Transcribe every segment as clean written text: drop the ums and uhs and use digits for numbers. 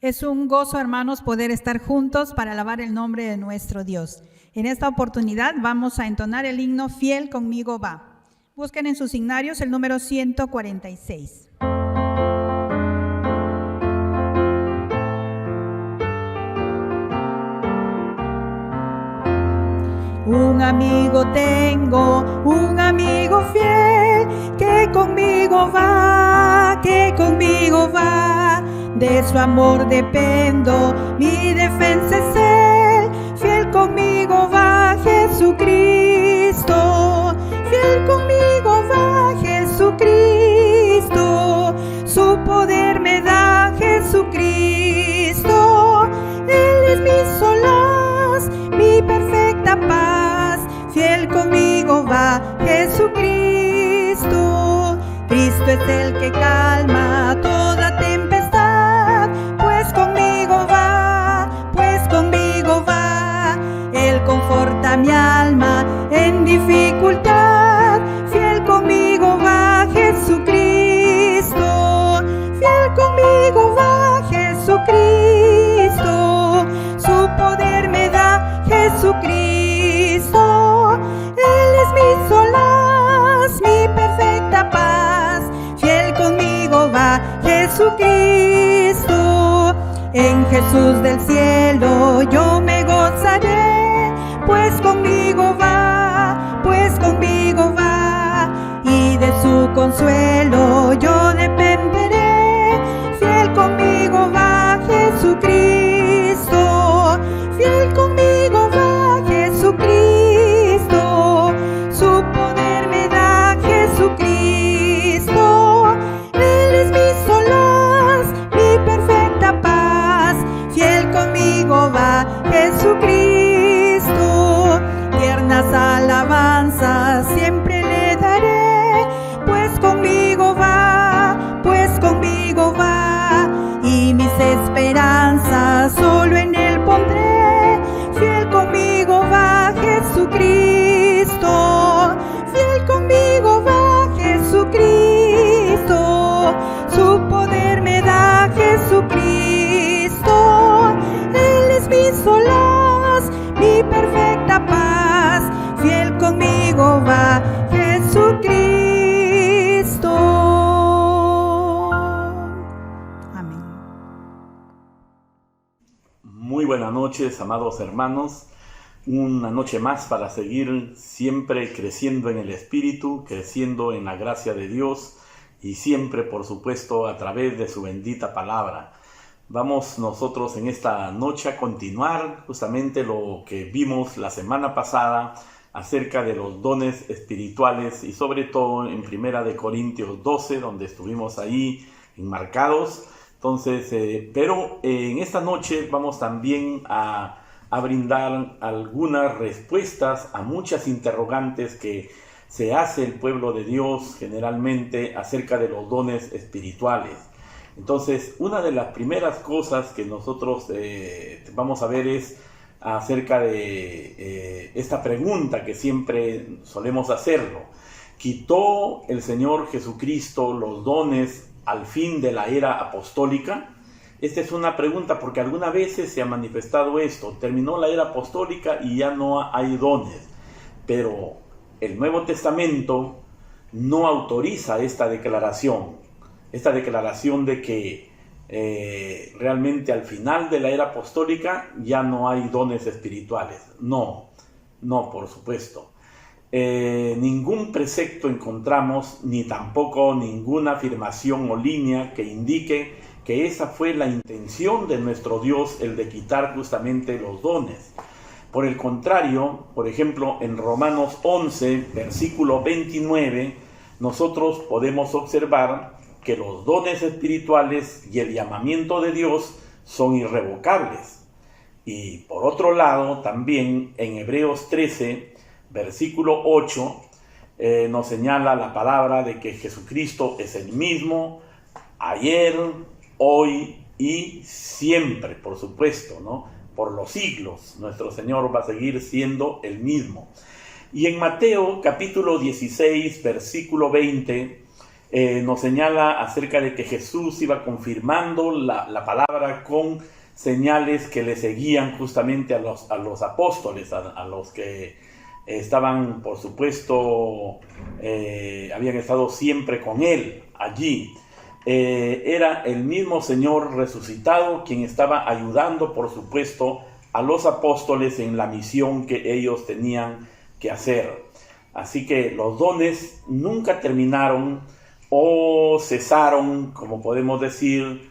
Es un gozo, hermanos, poder estar juntos para alabar el nombre de nuestro Dios. En esta oportunidad vamos a entonar el himno Fiel conmigo va. Busquen en sus signarios el número 146. Un amigo tengo, un amigo fiel, que conmigo va, de su amor dependo, mi defensa es él, fiel conmigo va Jesucristo, fiel conmigo va Jesucristo, su poder me da Jesucristo, él es mi solaz, mi perfecta paz, fiel conmigo va Jesucristo. Cristo es el que calma toda tempestad, pues conmigo va, él conforta mi alma en dificultad, fiel conmigo va Jesucristo, fiel conmigo va Jesucristo, su poder me da Jesucristo, él es mi solaz, mi perfecta paz, fiel conmigo va Jesucristo. En Jesús del cielo yo me gozaré, pues conmigo va, y de su consuelo yo dependeré, fiel conmigo va Jesucristo, fiel conmigo va Jesucristo, su poder me da Jesucristo, él es mi solaz, mi perfecta paz, fiel conmigo va Jesucristo. Tiernas alabanzas siempre le daré, pues conmigo va, y mis esperanzas solo en él pondré, fiel conmigo va Jesucristo, fiel conmigo va Jesucristo, su poder me da Jesucristo, él es mi solaz, mi perfecta paz, fiel conmigo va Jesucristo. Amén. Muy buenas noches, amados hermanos. Una noche más para seguir siempre creciendo en el Espíritu, creciendo en la gracia de Dios y siempre, por supuesto, a través de su bendita palabra. Vamos nosotros en esta noche a continuar justamente lo que vimos la semana pasada acerca de los dones espirituales y sobre todo en 1 Corintios 12, donde estuvimos ahí enmarcados. Entonces, pero en esta noche vamos también a brindar algunas respuestas a muchas interrogantes que se hace el pueblo de Dios generalmente acerca de los dones espirituales. Entonces, una de las primeras cosas que nosotros vamos a ver es acerca de esta pregunta que siempre solemos hacerlo. ¿Quitó el Señor Jesucristo los dones al fin de la era apostólica? Esta es una pregunta porque algunas veces se ha manifestado esto. Terminó la era apostólica y ya no hay dones. Pero el Nuevo Testamento no autoriza esta declaración de que realmente al final de la era apostólica ya no hay dones espirituales. No, por supuesto. Ningún precepto encontramos, ni tampoco ninguna afirmación o línea que indique que esa fue la intención de nuestro Dios, el de quitar justamente los dones. Por el contrario, por ejemplo, en Romanos 11, versículo 29, nosotros podemos observar que los dones espirituales y el llamamiento de Dios son irrevocables. Y por otro lado, también en Hebreos 13, versículo 8, nos señala la palabra de que Jesucristo es el mismo ayer, hoy y siempre, por supuesto, ¿no? Por los siglos, nuestro Señor va a seguir siendo el mismo. Y en Mateo capítulo 16, versículo 20, nos señala acerca de que Jesús iba confirmando la palabra con señales que le seguían justamente a los apóstoles, a los que estaban, por supuesto, habían estado siempre con él allí. Era el mismo Señor resucitado quien estaba ayudando, por supuesto, a los apóstoles en la misión que ellos tenían que hacer. Así que los dones nunca terminaron o cesaron, como podemos decir,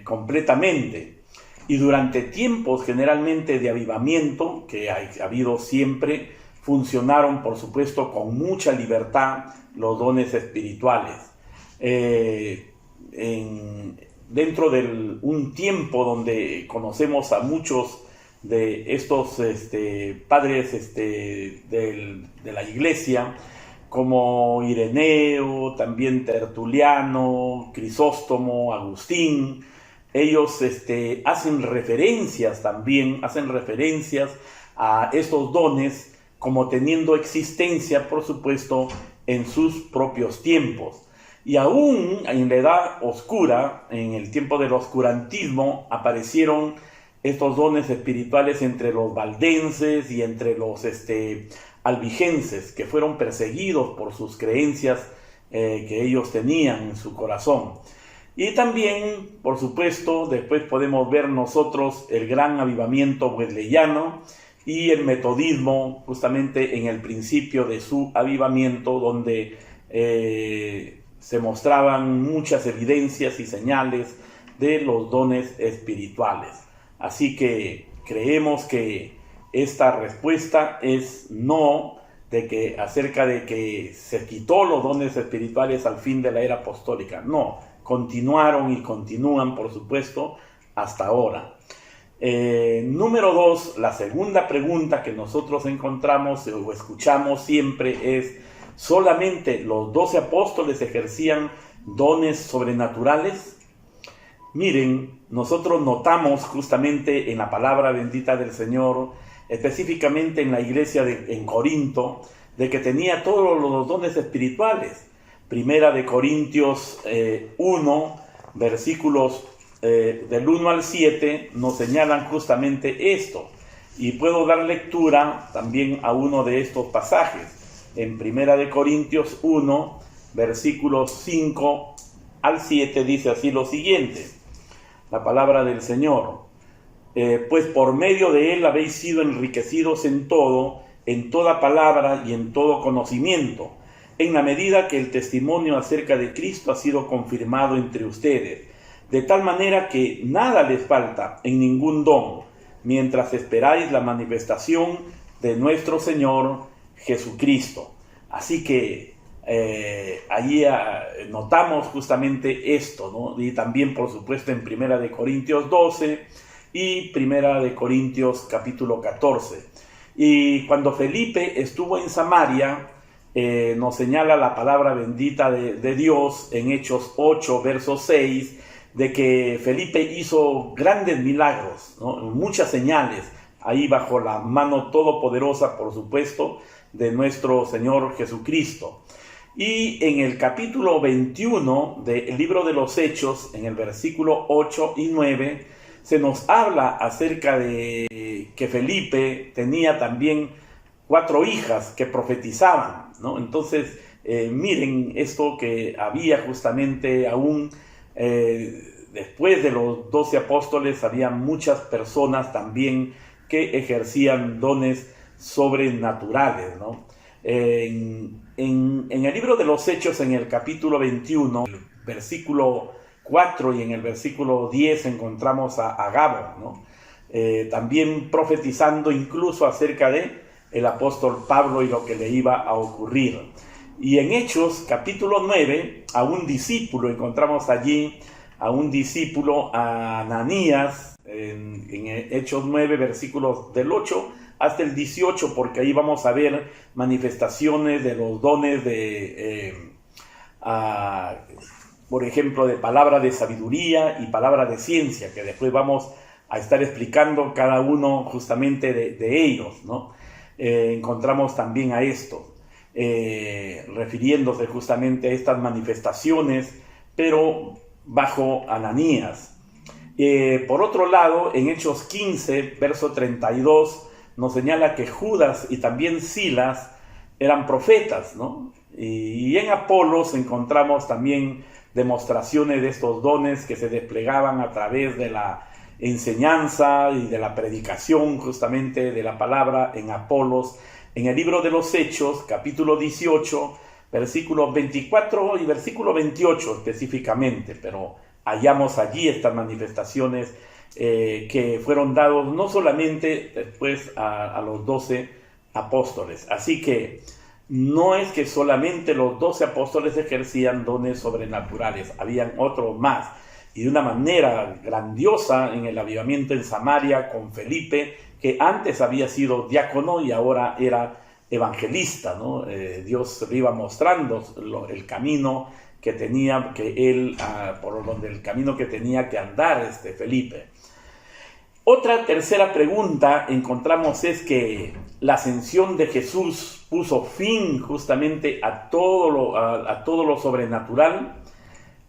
completamente. Y durante tiempos generalmente de avivamiento, que ha habido siempre, funcionaron, por supuesto, con mucha libertad los dones espirituales. Dentro de un tiempo donde conocemos a muchos de estos padres de la iglesia, como Ireneo, también Tertuliano, Crisóstomo, Agustín, ellos hacen referencias a estos dones como teniendo existencia, por supuesto, en sus propios tiempos. Y aún en la Edad Oscura, en el tiempo del oscurantismo, aparecieron estos dones espirituales entre los valdenses y entre los albigenses, que fueron perseguidos por sus creencias que ellos tenían en su corazón. Y también, por supuesto, después podemos ver nosotros el gran avivamiento wesleyano y el metodismo, justamente en el principio de su avivamiento, donde se mostraban muchas evidencias y señales de los dones espirituales. Así que creemos que esta respuesta es no, acerca de que se quitó los dones espirituales al fin de la era apostólica. No, continuaron y continúan, por supuesto, hasta ahora. Número 2, la segunda pregunta que nosotros encontramos o escuchamos siempre es: ¿solamente los 12 apóstoles ejercían dones sobrenaturales? Miren, nosotros notamos justamente en la palabra bendita del Señor, específicamente en la iglesia en Corinto, de que tenía todos los dones espirituales. Primera de Corintios 1, versículos del 1 al 7, nos señalan justamente esto. Y puedo dar lectura también a uno de estos pasajes. En Primera de Corintios 1, versículos 5 al 7, dice así lo siguiente, la palabra del Señor: pues por medio de él habéis sido enriquecidos en todo, en toda palabra y en todo conocimiento, en la medida que el testimonio acerca de Cristo ha sido confirmado entre ustedes, de tal manera que nada les falta en ningún don, mientras esperáis la manifestación de nuestro Señor Jesucristo. Así que allí notamos justamente esto, ¿no? Y también, por supuesto, en Primera de Corintios 12 y Primera de Corintios capítulo 14. Y cuando Felipe estuvo en Samaria, nos señala la palabra bendita de Dios en Hechos 8, verso 6, de que Felipe hizo grandes milagros, ¿no? Muchas señales, ahí bajo la mano todopoderosa, por supuesto, de nuestro Señor Jesucristo. Y en el capítulo 21 del libro de los Hechos, en el versículo 8 y 9, se nos habla acerca de que Felipe tenía también 4 hijas que profetizaban, ¿no? Entonces, miren esto que había justamente aún, después de los 12 apóstoles, había muchas personas también que ejercían dones sobrenaturales, ¿no? En el libro de los Hechos, en el capítulo 21, el versículo 4 y en el versículo 10 encontramos a Agabo, ¿no? También profetizando incluso acerca de el apóstol Pablo y lo que le iba a ocurrir. Y en Hechos capítulo 9, a un discípulo, encontramos allí a un discípulo, a Ananías, en Hechos 9, versículos del 8 hasta el 18, porque ahí vamos a ver manifestaciones de los dones por ejemplo, de palabra de sabiduría y palabra de ciencia, que después vamos a estar explicando cada uno justamente de ellos, ¿no? Encontramos también a esto. refiriéndose justamente a estas manifestaciones, pero bajo Ananías. Por otro lado, en Hechos 15, verso 32, nos señala que Judas y también Silas eran profetas, ¿no? Y en Apolos encontramos también demostraciones de estos dones que se desplegaban a través de la enseñanza y de la predicación justamente de la palabra en Apolos. En el libro de los Hechos, capítulo 18, versículos 24 y versículo 28 específicamente, pero hallamos allí estas manifestaciones que fueron dados no solamente después a los 12 apóstoles. Así que no es que solamente los 12 apóstoles ejercían dones sobrenaturales, habían otros más. Y de una manera grandiosa en el avivamiento en Samaria con Felipe, que antes había sido diácono y ahora era evangelista, ¿no? Dios le iba mostrando el camino que tenía el camino que tenía que andar Felipe. Otra tercera pregunta encontramos es que la ascensión de Jesús puso fin justamente a todo lo sobrenatural.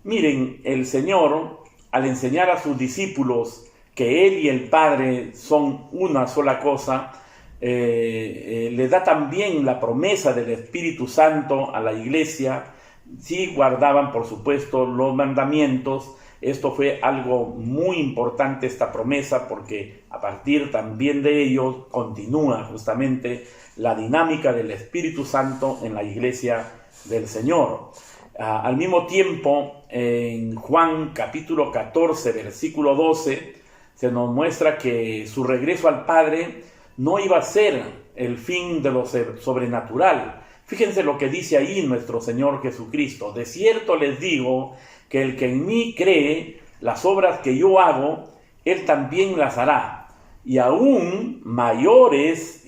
Miren, el Señor, al enseñar a sus discípulos que Él y el Padre son una sola cosa, le da también la promesa del Espíritu Santo a la iglesia, si guardaban, por supuesto, los mandamientos. Esto fue algo muy importante, esta promesa, porque a partir también de ello continúa justamente la dinámica del Espíritu Santo en la iglesia del Señor. Al mismo tiempo, en Juan capítulo 14, versículo 12, se nos muestra que su regreso al Padre no iba a ser el fin de lo sobrenatural. Fíjense lo que dice ahí nuestro Señor Jesucristo: de cierto les digo que el que en mí cree, las obras que yo hago, él también las hará, y aún mayores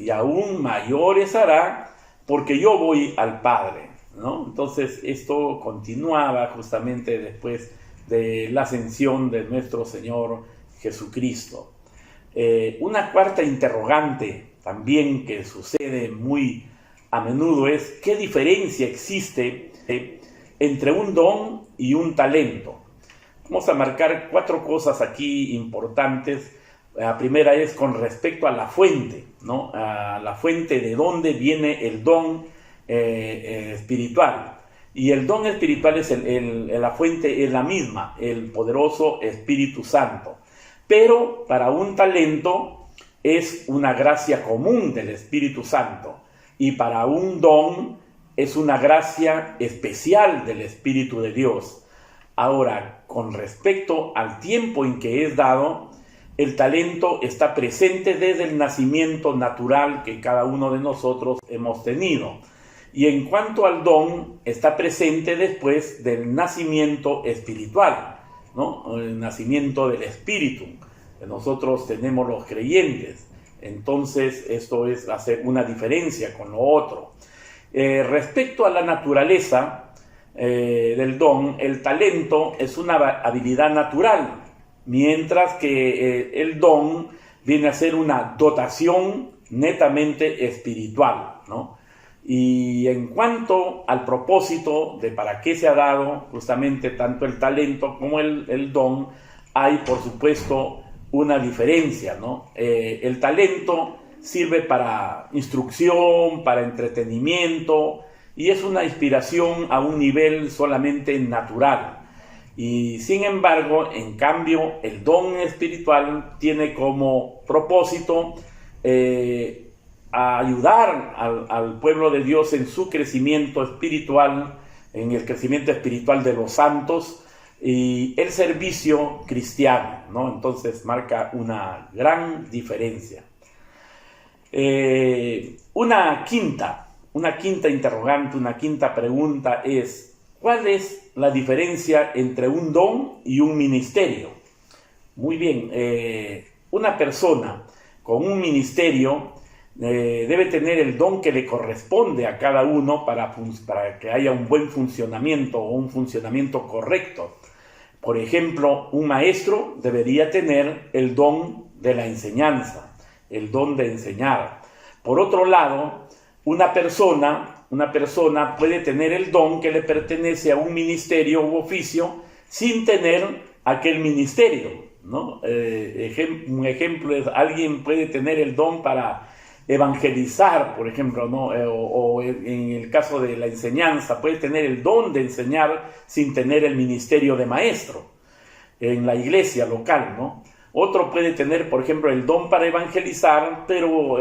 hará, porque yo voy al Padre, ¿no? Entonces esto continuaba justamente después de la ascensión de nuestro Señor Jesucristo. Una cuarta interrogante también que sucede muy a menudo es: ¿qué diferencia existe entre un don y un talento? Vamos a marcar 4 cosas aquí importantes. La primera es con respecto a la fuente, ¿no? A la fuente de dónde viene el don espiritual. Y el don espiritual es la fuente es la misma, el poderoso Espíritu Santo. Pero para un talento es una gracia común del Espíritu Santo. Y para un don es una gracia especial del Espíritu de Dios. Ahora, con respecto al tiempo en que es dado, el talento está presente desde el nacimiento natural que cada uno de nosotros hemos tenido. Y en cuanto al don, está presente después del nacimiento espiritual, ¿no? El nacimiento del Espíritu que nosotros tenemos los creyentes. Entonces, esto es hacer una diferencia con lo otro. Respecto a la naturaleza del don, el talento es una habilidad natural, mientras que el don viene a ser una dotación netamente espiritual, ¿no? Y en cuanto al propósito de para qué se ha dado justamente tanto el talento como el don, hay por supuesto una diferencia, ¿no? El talento sirve para instrucción, para entretenimiento, y es una inspiración a un nivel solamente natural. Y sin embargo, en cambio, el don espiritual tiene como propósito ayudar al pueblo de Dios en su crecimiento espiritual, en el crecimiento espiritual de los santos, y el servicio cristiano, ¿no? Entonces marca una gran diferencia. Una quinta interrogante, una quinta pregunta es: ¿cuál es la diferencia entre un don y un ministerio? Muy bien, una persona con un ministerio debe tener el don que le corresponde a cada uno para que haya un buen funcionamiento o un funcionamiento correcto. Por ejemplo, un maestro debería tener el don de la enseñanza, el don de enseñar. Por otro lado, una persona una persona puede tener el don que le pertenece a un ministerio u oficio sin tener aquel ministerio, ¿no? Un ejemplo es, alguien puede tener el don para evangelizar, por ejemplo, ¿no? O en el caso de la enseñanza, puede tener el don de enseñar sin tener el ministerio de maestro en la iglesia local, ¿no? Otro puede tener, por ejemplo, el don para evangelizar, pero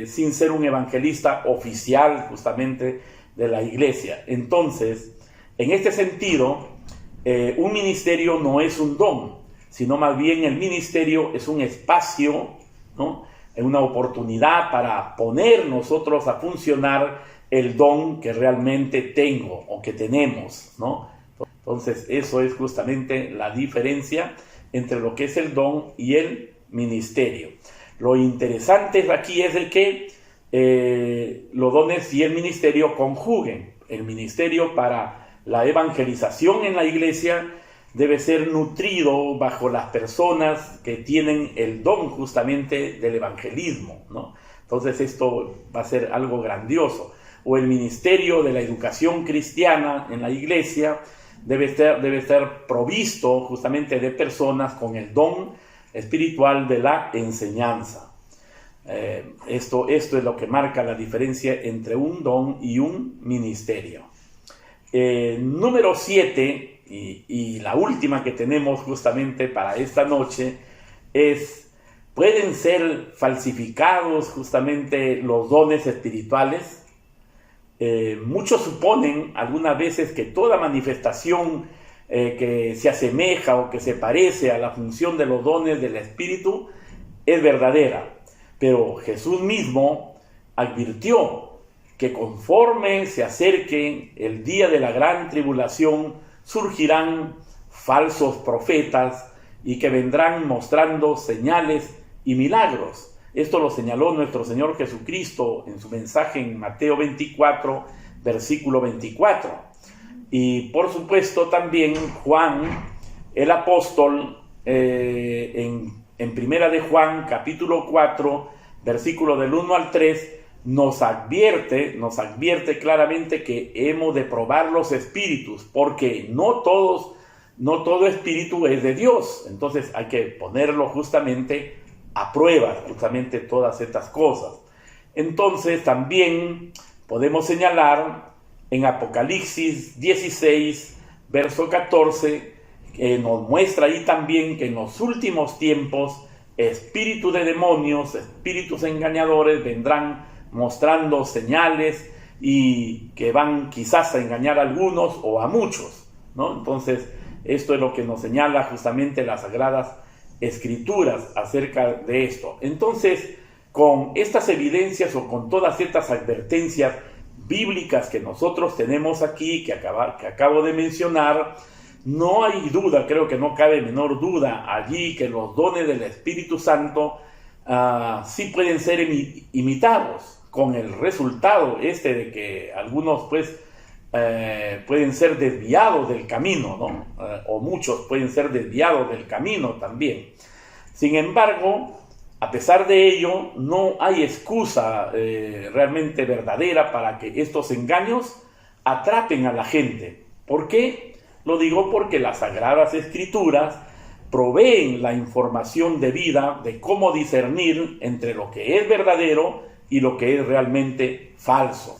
sin ser un evangelista oficial justamente de la iglesia. Entonces, en este sentido, un ministerio no es un don, sino más bien el ministerio es un espacio, ¿no? Una oportunidad para poner nosotros a funcionar el don que realmente tengo o que tenemos, ¿no? Entonces, eso es justamente la diferencia entre lo que es el don y el ministerio. Lo interesante aquí es de que los dones y el ministerio conjuguen. El ministerio para la evangelización en la iglesia debe ser nutrido bajo las personas que tienen el don justamente del evangelismo, ¿no? Entonces esto va a ser algo grandioso. O el ministerio de la educación cristiana en la iglesia debe estar provisto justamente de personas con el don espiritual de la enseñanza. Esto es lo que marca la diferencia entre un don y un ministerio. Número 7, y la última que tenemos justamente para esta noche es: ¿pueden ser falsificados justamente los dones espirituales? Muchos suponen algunas veces que toda manifestación que se asemeja o que se parece a la función de los dones del Espíritu es verdadera, pero Jesús mismo advirtió que conforme se acerque el día de la gran tribulación, surgirán falsos profetas y que vendrán mostrando señales y milagros. Esto lo señaló nuestro Señor Jesucristo en su mensaje en Mateo 24, versículo 24. Y por supuesto también Juan, el apóstol, en Primera de Juan, capítulo 4, versículo del 1 al 3, nos advierte claramente que hemos de probar los espíritus, porque no todo espíritu es de Dios. Entonces hay que ponerlo justamente a prueba, justamente todas estas cosas. Entonces también podemos señalar en Apocalipsis 16, verso 14, que nos muestra ahí también que en los últimos tiempos espíritus de demonios, espíritus engañadores vendrán mostrando señales y que van quizás a engañar a algunos o a muchos, ¿no? Entonces, esto es lo que nos señala justamente las Sagradas Escrituras acerca de esto. Entonces, con estas evidencias o con todas estas advertencias bíblicas que nosotros tenemos aquí, que acabo de mencionar, no hay duda, creo que no cabe menor duda allí que los dones del Espíritu Santo sí pueden ser imitados, con el resultado de que algunos pues pueden ser desviados del camino, ¿no? O muchos pueden ser desviados del camino también. Sin embargo, a pesar de ello, no hay excusa realmente verdadera para que estos engaños atrapen a la gente. ¿Por qué? Lo digo porque las Sagradas Escrituras proveen la información debida de cómo discernir entre lo que es verdadero y lo que es realmente falso.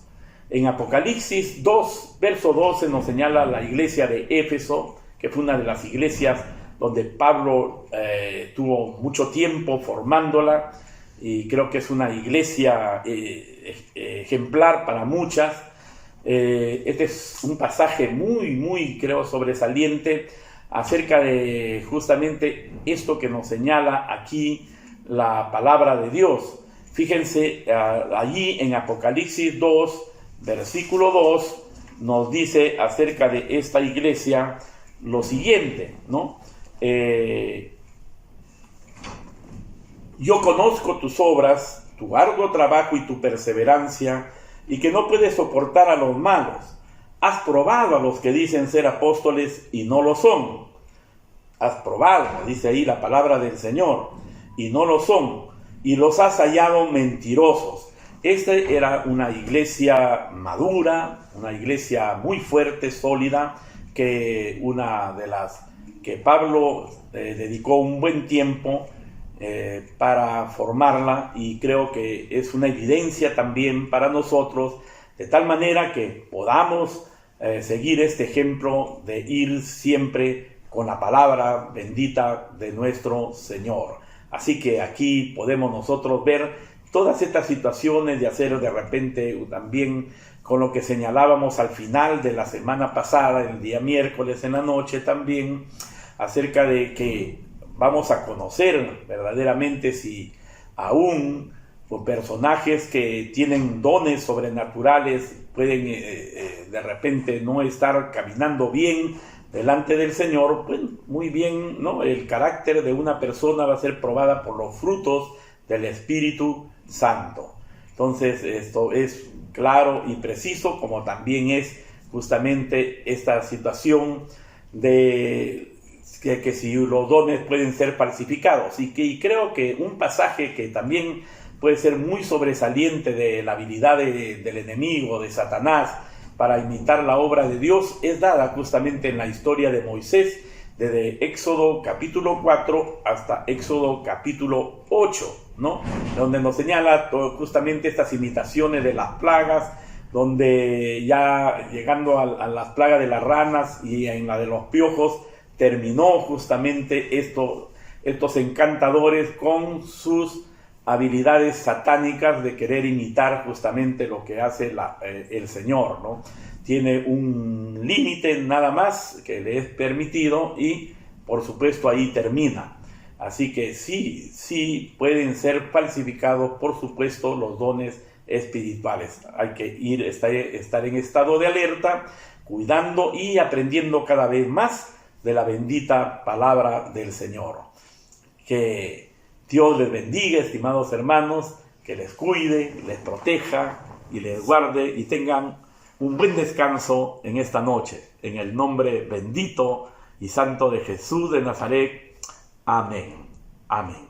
En Apocalipsis 2, verso 12 nos señala la iglesia de Éfeso, que fue una de las iglesias donde Pablo tuvo mucho tiempo formándola, y creo que es una iglesia ejemplar para muchas. Este es un pasaje muy, creo, sobresaliente acerca de justamente esto que nos señala aquí la palabra de Dios. Fíjense, allí en Apocalipsis 2, versículo 2, nos dice acerca de esta iglesia lo siguiente, ¿no? Yo conozco tus obras, tu arduo trabajo y tu perseverancia, y que no puedes soportar a los malos. Has probado a los que dicen ser apóstoles y no lo son. Has probado, dice ahí la palabra del Señor, y no lo son. Y los has hallado mentirosos. Esta era una iglesia madura, una iglesia muy fuerte, sólida, que una de las que Pablo dedicó un buen tiempo para formarla, y creo que es una evidencia también para nosotros, de tal manera que podamos seguir este ejemplo de ir siempre con la palabra bendita de nuestro Señor. Así que aquí podemos nosotros ver todas estas situaciones de hacer de repente también con lo que señalábamos al final de la semana pasada, el día miércoles en la noche también, acerca de que vamos a conocer verdaderamente si aún personajes que tienen dones sobrenaturales pueden de repente no estar caminando bien delante del Señor. Pues muy bien, ¿no? El carácter de una persona va a ser probada por los frutos del Espíritu Santo. Entonces esto es claro y preciso, como también es justamente esta situación de que si los dones pueden ser falsificados, y creo que un pasaje que también puede ser muy sobresaliente de la habilidad del enemigo, de Satanás, para imitar la obra de Dios, es dada justamente en la historia de Moisés, desde Éxodo capítulo 4 hasta Éxodo capítulo 8, ¿no? Donde nos señala justamente estas imitaciones de las plagas, donde ya llegando a las plagas de las ranas y en la de los piojos, terminó justamente estos encantadores con sus habilidades satánicas de querer imitar justamente lo que hace el Señor, ¿no? Tiene un límite nada más que le es permitido, y por supuesto ahí termina. Así que sí pueden ser falsificados, por supuesto, los dones espirituales. Hay que estar en estado de alerta, cuidando y aprendiendo cada vez más de la bendita palabra del Señor. Que Dios les bendiga, estimados hermanos, que les cuide, les proteja y les guarde, y tengan un buen descanso en esta noche. En el nombre bendito y santo de Jesús de Nazaret. Amén. Amén.